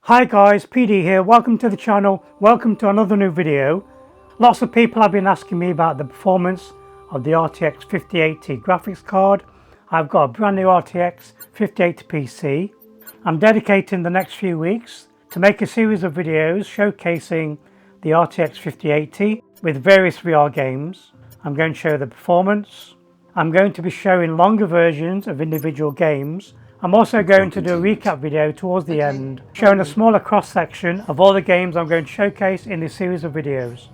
Hi guys, PD here. Welcome to the channel. Welcome to another new video. Lots of people have been asking me about the performance of the RTX 5080 graphics card. I've got a brand new RTX 5080 PC. I'm dedicating the next few weeks to make a series of videos showcasing the RTX 5080 with various VR games. I'm going to show the performance. I'm going to be showing longer versions of individual games. I'm also going to do a recap video towards the end, showing a smaller cross-section of all the games I'm going to showcase in this series of videos.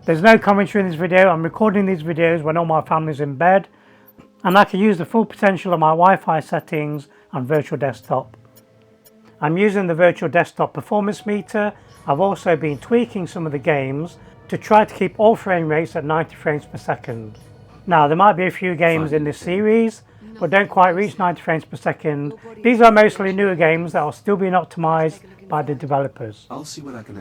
There's no commentary in this video. I'm recording these videos when all my family's in bed, and I can use the full potential of my Wi-Fi settings and virtual desktop. I'm using the virtual desktop performance meter. I've also been tweaking some of the games to try to keep all frame rates at 90 frames per second. Now, there might be a few games in this series but don't quite reach 90 frames per second. These are mostly newer games that are still being optimized by the developers.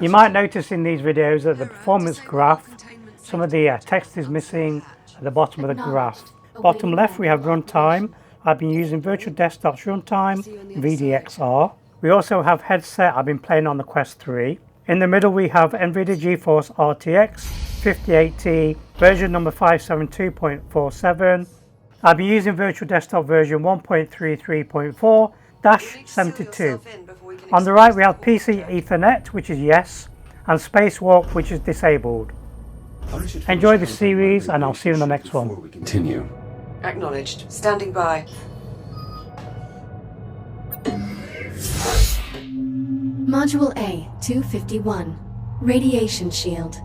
You might notice in these videos that the performance graph, some of the text is missing at the bottom of the graph. Bottom left we have runtime. I've been using Virtual Desktop's runtime, VDXR. We also have headset. I've been playing on the Quest 3. In the middle we have NVIDIA GeForce RTX 5080 version number 572.47. I'll be using Virtual Desktop version 1.33.4-72. On the right we have PC Ethernet, which is yes, and Spacewalk, which is disabled. Enjoy this series and I'll see you in the next one. Continue. Acknowledged. Standing by. Module A, 251. Radiation Shield.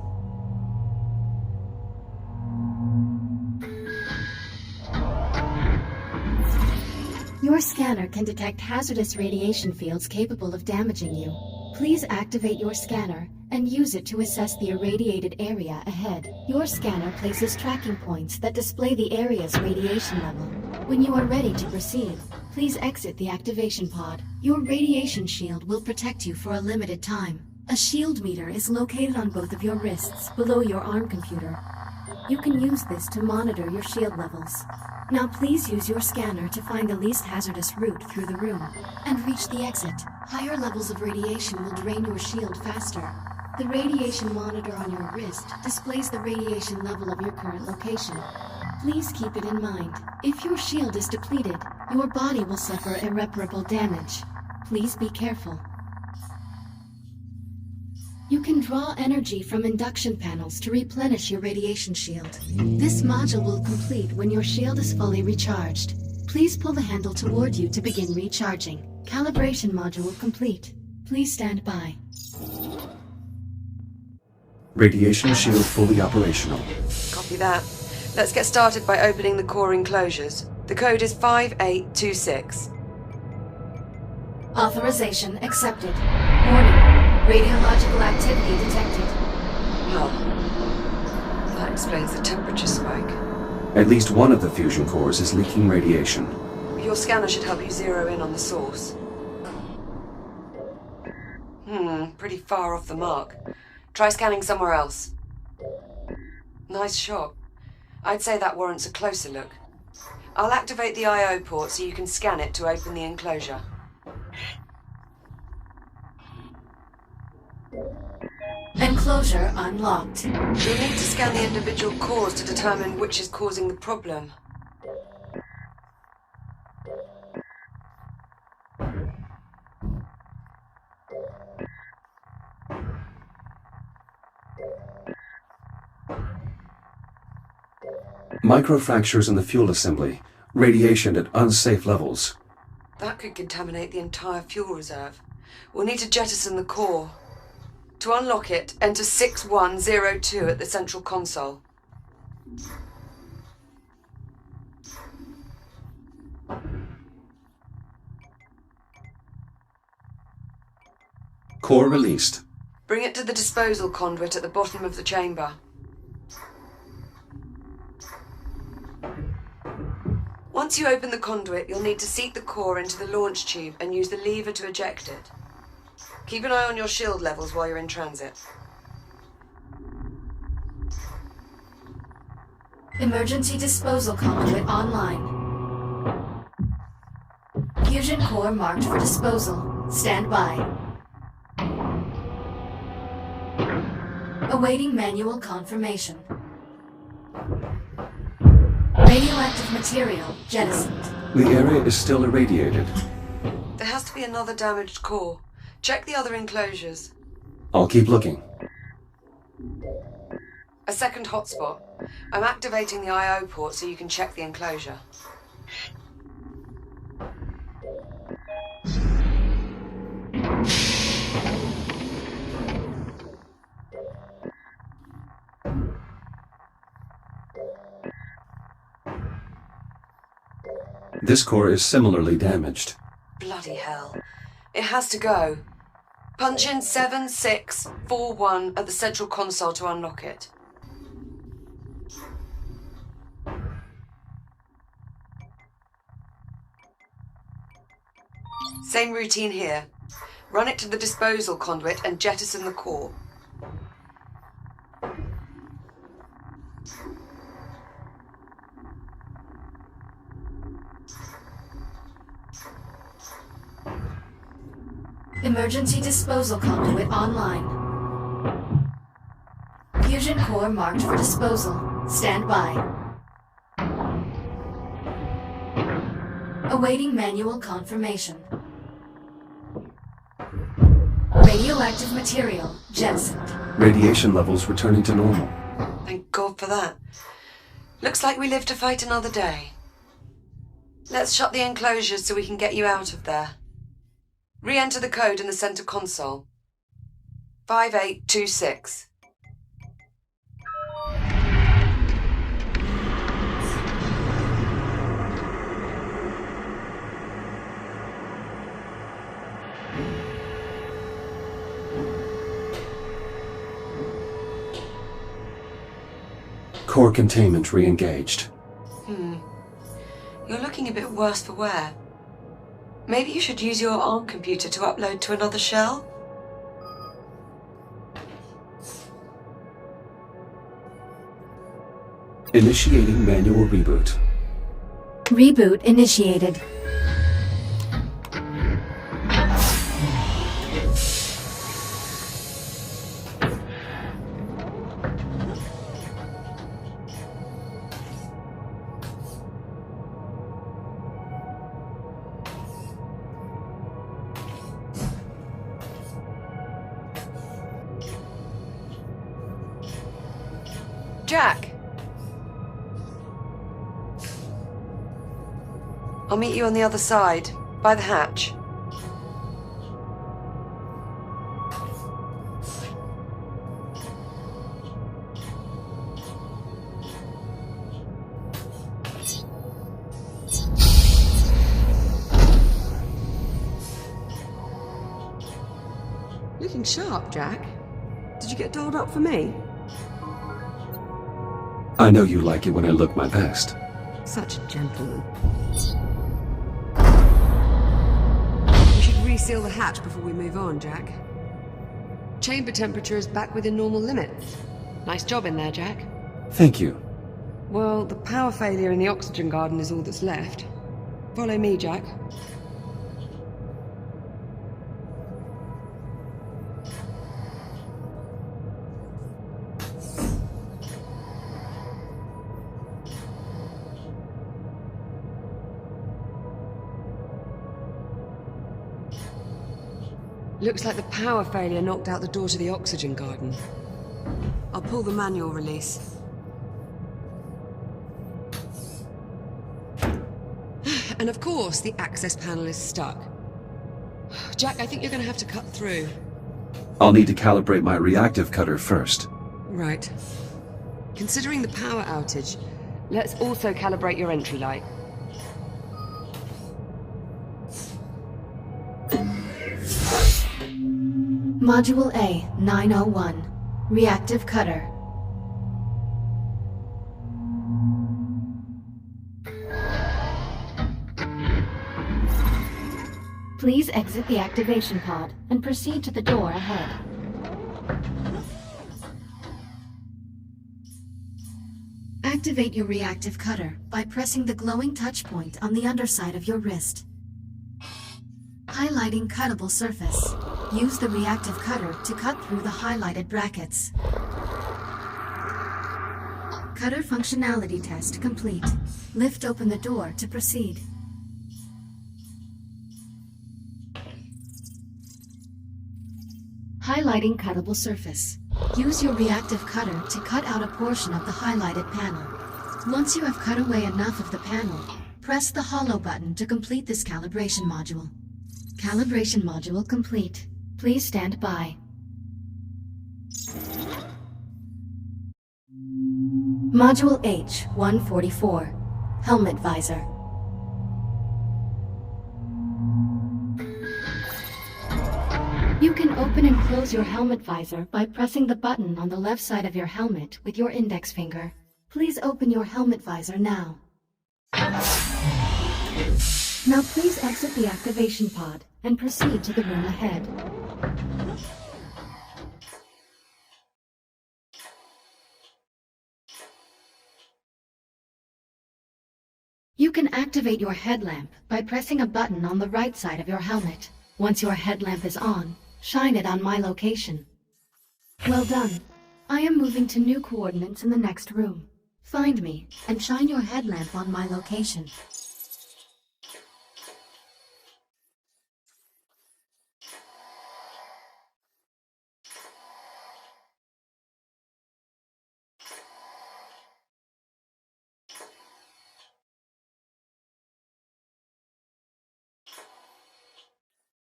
Your scanner can detect hazardous radiation fields capable of damaging you. Please activate your scanner and use it to assess the irradiated area ahead. Your scanner places tracking points that display the area's radiation level. When you are ready to proceed, please exit the activation pod. Your radiation shield will protect you for a limited time. A shield meter is located on both of your wrists below your ARM computer. You can use this to monitor your shield levels. Now please use your scanner to find the least hazardous route through the room and reach the exit. Higher levels of radiation will drain your shield faster. The radiation monitor on your wrist displays the radiation level of your current location. Please keep it in mind. If your shield is depleted, your body will suffer irreparable damage. Please be careful. You can draw energy from induction panels to replenish your radiation shield. This module will complete when your shield is fully recharged. Please pull the handle toward you to begin recharging. Calibration module complete. Please stand by. Radiation shield fully operational. Copy that. Let's get started by opening the core enclosures. The code is 5826. Authorization accepted. Warning. Radiological activity detected. Oh. That explains the temperature spike. At least one of the fusion cores is leaking radiation. Your scanner should help you zero in on the source. Pretty far off the mark. Try scanning somewhere else. Nice shot. I'd say that warrants a closer look. I'll activate the I/O port so you can scan it to open the enclosure. Enclosure unlocked. You'll need to scan the individual cores to determine which is causing the problem. Microfractures in the fuel assembly. Radiation at unsafe levels. That could contaminate the entire fuel reserve. We'll need to jettison the core. To unlock it, enter 6102 at the central console. Core released. Bring it to the disposal conduit at the bottom of the chamber. Once you open the conduit, you'll need to seat the core into the launch tube and use the lever to eject it. Keep an eye on your shield levels while you're in transit. Emergency disposal conduit online. Fusion core marked for disposal. Stand by. Awaiting manual confirmation. Radioactive material jettisoned. The area is still irradiated. There has to be another damaged core. Check the other enclosures. I'll keep looking. A second hotspot. I'm activating the I/O port so you can check the enclosure. This core is similarly damaged. Bloody hell. It has to go. Punch in 7641 at the central console to unlock it. Same routine here. Run it to the disposal conduit and jettison the core. Emergency disposal conduit online. Fusion core marked for disposal. Stand by. Awaiting manual confirmation. Radioactive material jettisoned. Radiation levels returning to normal. Thank God for that. Looks like we live to fight another day. Let's shut the enclosures so we can get you out of there. Re-enter the code in the center console. 5826. Core containment re-engaged. You're looking a bit worse for wear. Maybe you should use your ARM computer to upload to another shell? Initiating manual reboot. Reboot initiated. Jack! I'll meet you on the other side, by the hatch. Looking sharp, Jack. Did you get dolled up for me? I know you like it when I look my best. Such a gentleman. We should reseal the hatch before we move on, Jack. Chamber temperature is back within normal limits. Nice job in there, Jack. Thank you. Well, the power failure in the oxygen garden is all that's left. Follow me, Jack. Looks like the power failure knocked out the door to the oxygen garden. I'll pull the manual release. And of course, the access panel is stuck. Jack, I think you're going to have to cut through. I'll need to calibrate my reactive cutter first. Right. Considering the power outage, let's also calibrate your entry light. Module A 901. Reactive cutter. Please exit the activation pod and proceed to the door ahead. Activate your reactive cutter by pressing the glowing touch point on the underside of your wrist. Highlighting cuttable surface. Use the reactive cutter to cut through the highlighted brackets. Cutter functionality test complete. Lift open the door to proceed. Highlighting cuttable surface. Use your reactive cutter to cut out a portion of the highlighted panel. Once you have cut away enough of the panel, press the hollow button to complete this calibration module. Calibration module complete. Please stand by. Module H-144. Helmet visor. You can open and close your helmet visor by pressing the button on the left side of your helmet with your index finger. Please open your helmet visor now. Now please exit the activation pod and proceed to the room ahead. You can activate your headlamp by pressing a button on the right side of your helmet. Once your headlamp is on, shine it on my location. Well done. I am moving to new coordinates in the next room. Find me and shine your headlamp on my location.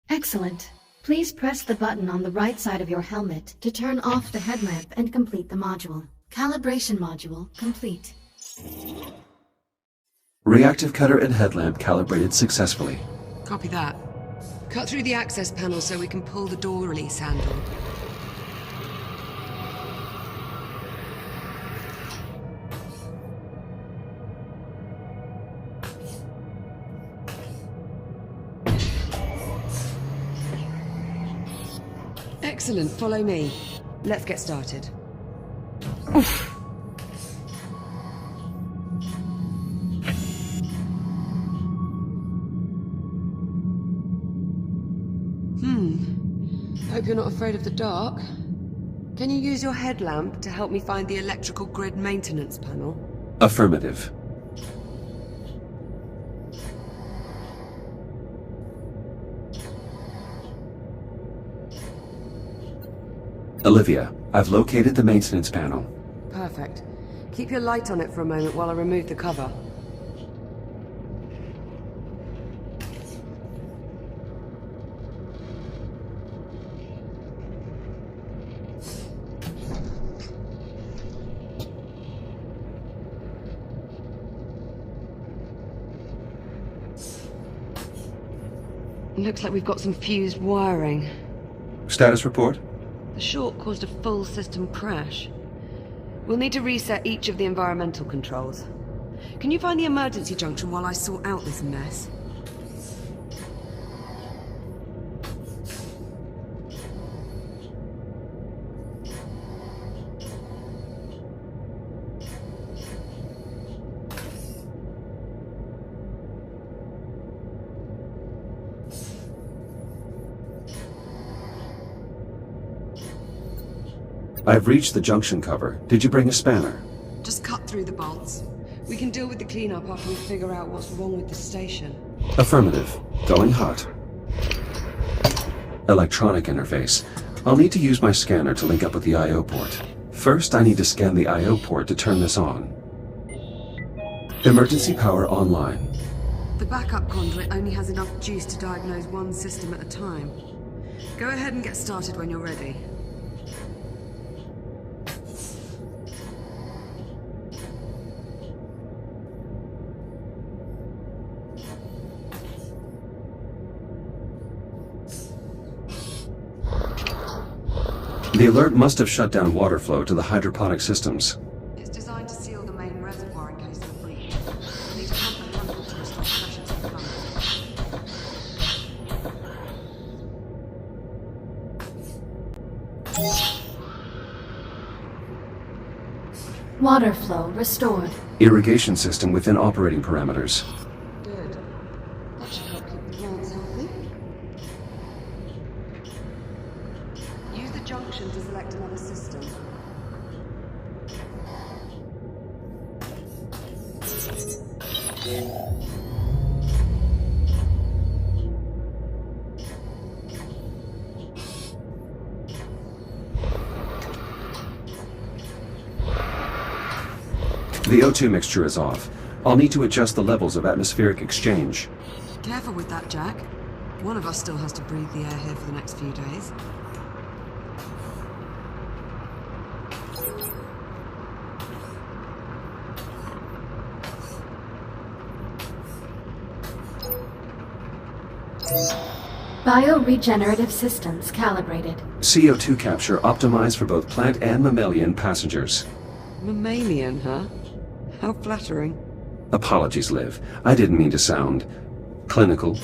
Excellent. Please press the button on the right side of your helmet to turn off the headlamp and complete the module. Calibration module complete. Reactive cutter and headlamp calibrated successfully. Copy that. Cut through the access panel so we can pull the door release handle. Excellent, follow me. Let's get started. Hope you're not afraid of the dark. Can you use your headlamp to help me find the electrical grid maintenance panel? Affirmative. Olivia, I've located the maintenance panel. Perfect. Keep your light on it for a moment while I remove the cover. Looks like we've got some fused wiring. Status report? The short caused a full system crash. We'll need to reset each of the environmental controls. Can you find the emergency junction while I sort out this mess? I've reached the junction cover. Did you bring a spanner? Just cut through the bolts. We can deal with the cleanup after we figure out what's wrong with the station. Affirmative. Going hot. Electronic interface. I'll need to use my scanner to link up with the I/O port. First, I need to scan the I/O port to turn this on. Emergency power online. The backup conduit only has enough juice to diagnose one system at a time. Go ahead and get started when you're ready. The alert must have shut down water flow to the hydroponic systems. It's designed to seal the main reservoir in case of a breach. We'll need to pump the handle to restore pressure to the funnel. Water flow restored. Irrigation system within operating parameters. Good. That should help keep the plants healthy. Use the junction to select another system. The O2 mixture is off. I'll need to adjust the levels of atmospheric exchange. Careful with that, Jack. One of us still has to breathe the air here for the next few days. Bioregenerative systems calibrated. CO2 capture optimized for both plant and mammalian passengers. Mammalian, huh? How flattering. Apologies, Liv. I didn't mean to sound clinical.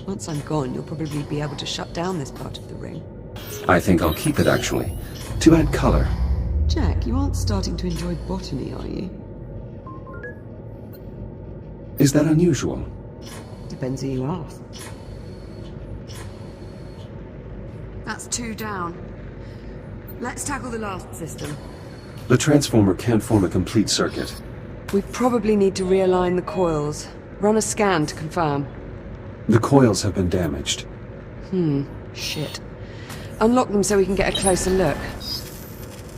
Once I'm gone, you'll probably be able to shut down this part of the ring. I think I'll keep it, actually, to add color. Jack, you aren't starting to enjoy botany, are you? Is that unusual? Depends who you ask. That's 2 down. Let's tackle the last system. The transformer can't form a complete circuit. We probably need to realign the coils. Run a scan to confirm. The coils have been damaged. Shit. Unlock them so we can get a closer look.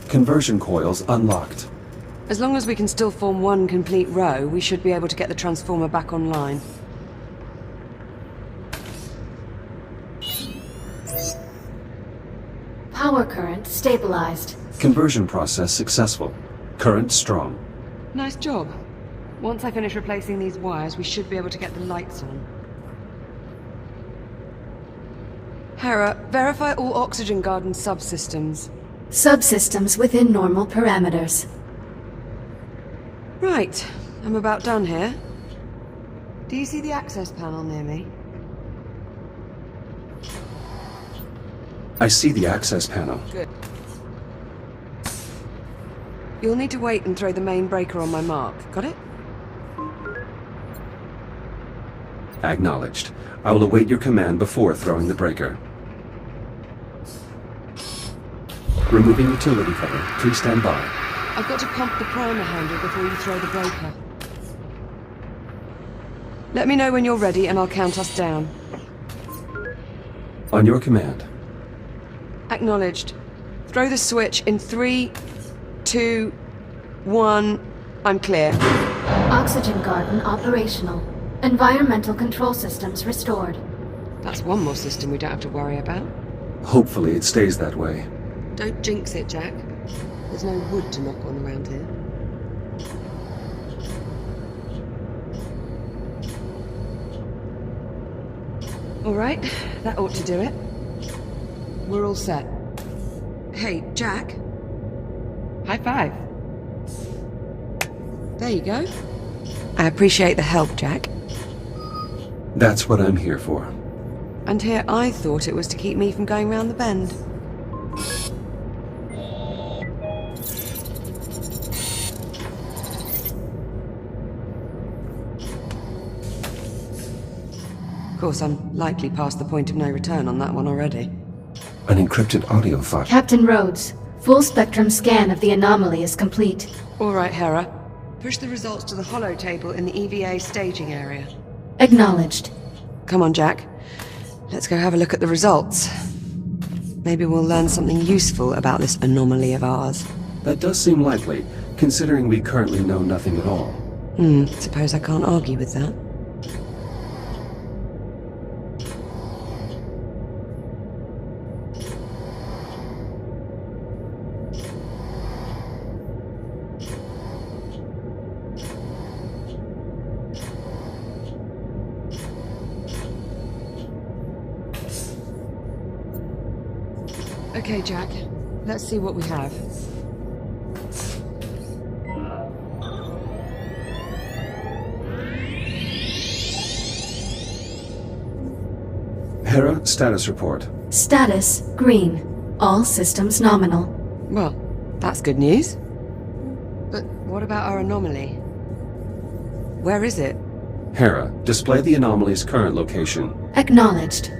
Conversion coils unlocked. As long as we can still form one complete row, we should be able to get the transformer back online. Power current stabilized. Conversion process successful. Current strong. Nice job. Once I finish replacing these wires, we should be able to get the lights on. Hera, verify all oxygen garden subsystems. Subsystems within normal parameters. Right, I'm about done here. Do you see the access panel near me? I see the access panel. Good. You'll need to wait and throw the main breaker on my mark. Got it? Acknowledged. I will await your command before throwing the breaker. Removing utility cover. Please stand by. I've got to pump the primer handle before you throw the breaker. Let me know when you're ready and I'll count us down. On your command. Acknowledged. Throw the switch in 3, 2, 1. I'm clear. Oxygen garden operational. Environmental control systems restored. That's one more system we don't have to worry about. Hopefully it stays that way. Don't jinx it, Jack. There's no wood to knock on around here. All right, that ought to do it. We're all set. Hey, Jack. High five. There you go. I appreciate the help, Jack. That's what I'm here for. And here I thought it was to keep me from going round the bend. Of course, I'm likely past the point of no return on that one already. An encrypted audio file. Captain Rhodes, full spectrum scan of the anomaly is complete. All right, Hera. Push the results to the holo table in the EVA staging area. Acknowledged. Come on, Jack. Let's go have a look at the results. Maybe we'll learn something useful about this anomaly of ours. That does seem likely, considering we currently know nothing at all. Suppose I can't argue with that. Okay, Jack. Let's see what we have. Hera, status report. Status green. All systems nominal. Well, that's good news. But what about our anomaly? Where is it? Hera, display the anomaly's current location. Acknowledged.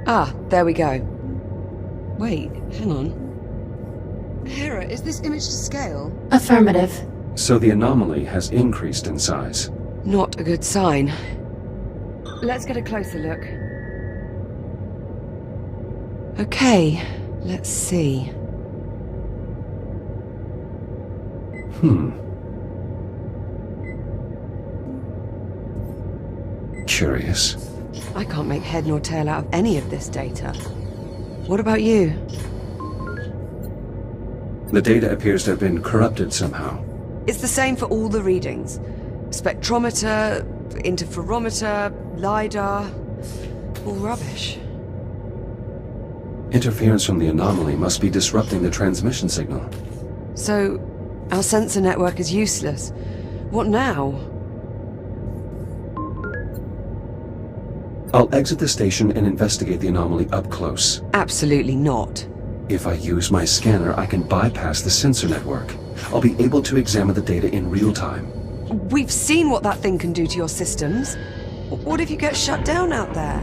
Ah, there we go. Wait, hang on. Hera, is this image to scale? Affirmative. So the anomaly has increased in size. Not a good sign. Let's get a closer look. Okay, let's see. Curious. I can't make head nor tail out of any of this data. What about you? The data appears to have been corrupted somehow. It's the same for all the readings. Spectrometer, interferometer, LiDAR, all rubbish. Interference from the anomaly must be disrupting the transmission signal. So, our sensor network is useless. What now? I'll exit the station and investigate the anomaly up close. Absolutely not. If I use my scanner, I can bypass the sensor network. I'll be able to examine the data in real time. We've seen what that thing can do to your systems. What if you get shut down out there?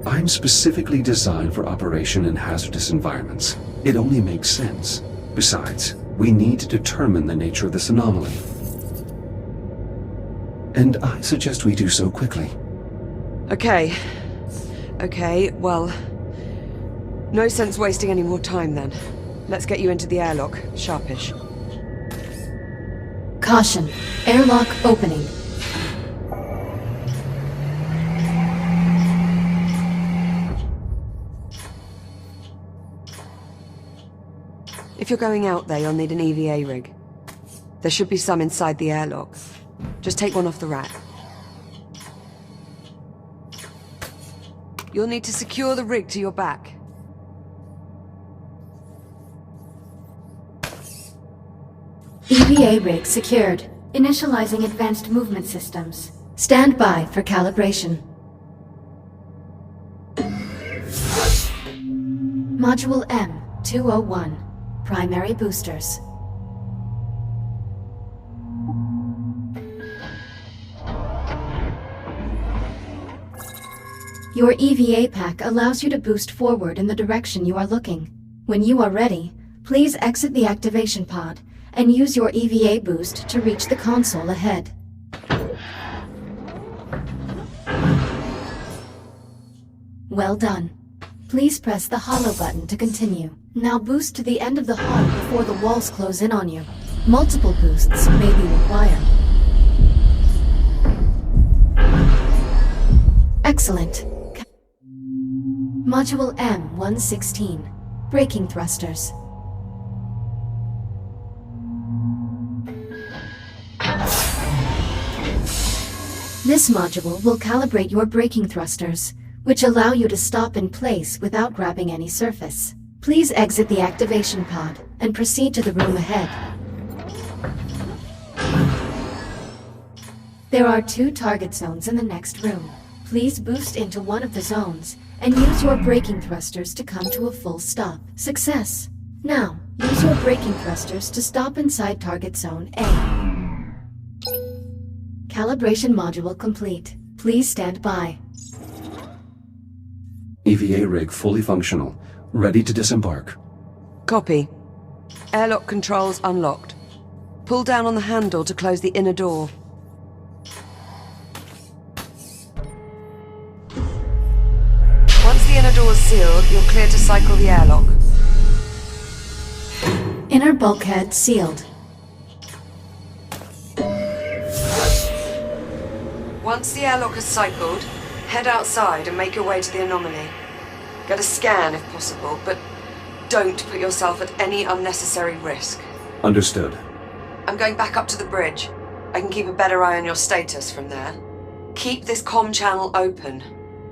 I'm specifically designed for operation in hazardous environments. It only makes sense. Besides, we need to determine the nature of this anomaly. And I suggest we do so quickly. Okay. Okay, well... no sense wasting any more time then. Let's get you into the airlock, sharpish. Caution. Airlock opening. If you're going out there, you'll need an EVA rig. There should be some inside the airlock. Just take one off the rack. You'll need to secure the rig to your back. EVA rig secured. Initializing advanced movement systems. Stand by for calibration. Module M201. Primary boosters. Your EVA pack allows you to boost forward in the direction you are looking. When you are ready, please exit the activation pod and use your EVA boost to reach the console ahead. Well done. Please press the hollow button to continue. Now boost to the end of the hall before the walls close in on you. Multiple boosts may be required. Excellent. Module M116. Braking thrusters. This module will calibrate your braking thrusters, which allow you to stop in place without grabbing any surface. Please exit the activation pod and proceed to the room ahead. There are 2 target zones in the next room. Please boost into one of the zones and use your braking thrusters to come to a full stop. Success! Now, use your braking thrusters to stop inside target zone A. Calibration module complete. Please stand by. EVA rig fully functional, ready to disembark. Copy. Airlock controls unlocked. Pull down on the handle to close the inner door. Once the inner door is sealed, you're clear to cycle the airlock. Inner bulkhead sealed. Once the airlock is cycled, head outside and make your way to the anomaly. Get a scan if possible, but don't put yourself at any unnecessary risk. Understood. I'm going back up to the bridge. I can keep a better eye on your status from there. Keep this comm channel open.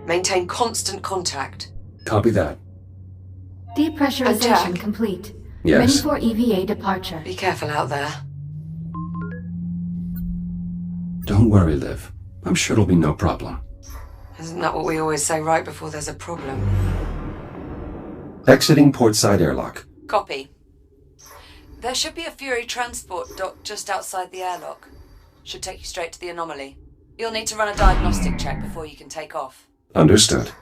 Maintain constant contact. Copy that. Depressurization complete. Yes. Ready for EVA departure. Be careful out there. Don't worry, Liv. I'm sure it'll be no problem. Isn't that what we always say right before there's a problem? Exiting portside airlock. Copy. There should be a Fury transport dock just outside the airlock. Should take you straight to the anomaly. You'll need to run a diagnostic check before you can take off. Understood.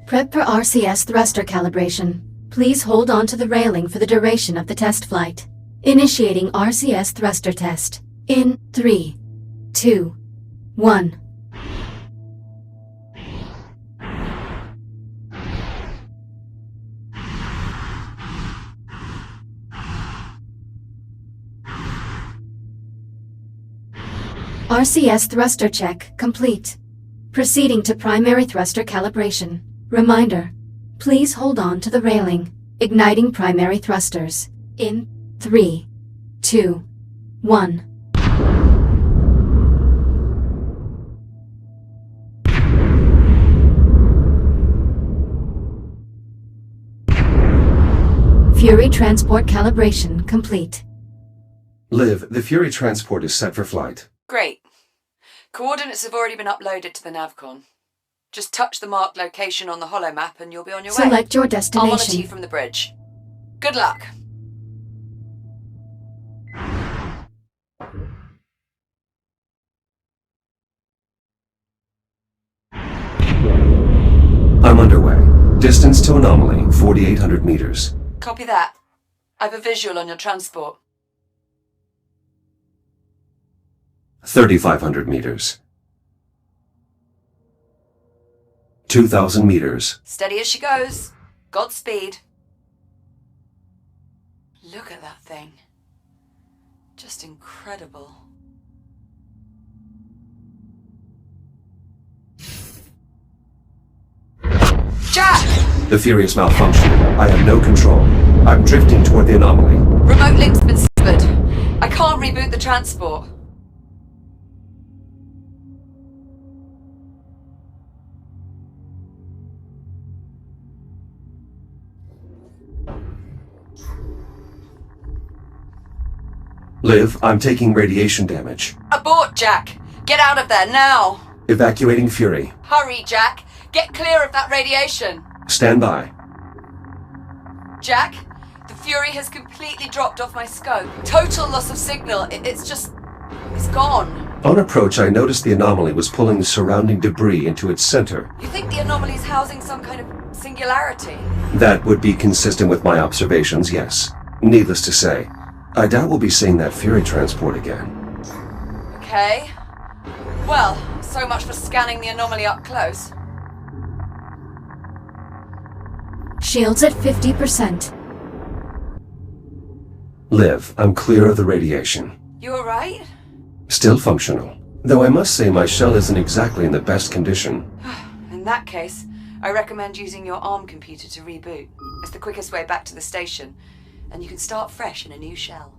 Prep for RCS thruster calibration. Please hold on to the railing for the duration of the test flight. Initiating RCS thruster test. In 3, 2, 1. RCS thruster check complete. Proceeding to primary thruster calibration. Reminder, please hold on to the railing. Igniting primary thrusters. In 3, 2, 1. Fury transport calibration complete. Liv, the Fury transport is set for flight. Great. Coordinates have already been uploaded to the Navcon. Just touch the marked location on the holomap and you'll be on your way. Select your I'll destination. monitor you from the bridge. Good luck. I'm underway. Distance to anomaly, 4,800 meters. Copy that. I've a visual on your transport. 3,500 meters. 2,000 meters. Steady as she goes. Godspeed. Look at that thing. Just incredible. Jack! The Fury is malfunctioning. I have no control. I'm drifting toward the anomaly. Remote link's been severed. I can't reboot the transport. Liv, I'm taking radiation damage. Abort, Jack! Get out of there, now! Evacuating Fury. Hurry, Jack! Get clear of that radiation! Stand by. Jack, the Fury has completely dropped off my scope. Total loss of signal. It's gone. On approach, I noticed the anomaly was pulling the surrounding debris into its center. You think the anomaly's housing some kind of singularity? That would be consistent with my observations, yes. Needless to say, I doubt we'll be seeing that Fury transport again. Okay. Well, so much for scanning the anomaly up close. Shields at 50%. Liv, I'm clear of the radiation. You alright? Still functional. Though I must say my shell isn't exactly in the best condition. In that case, I recommend using your ARM computer to reboot. It's the quickest way back to the station, and you can start fresh in a new shell.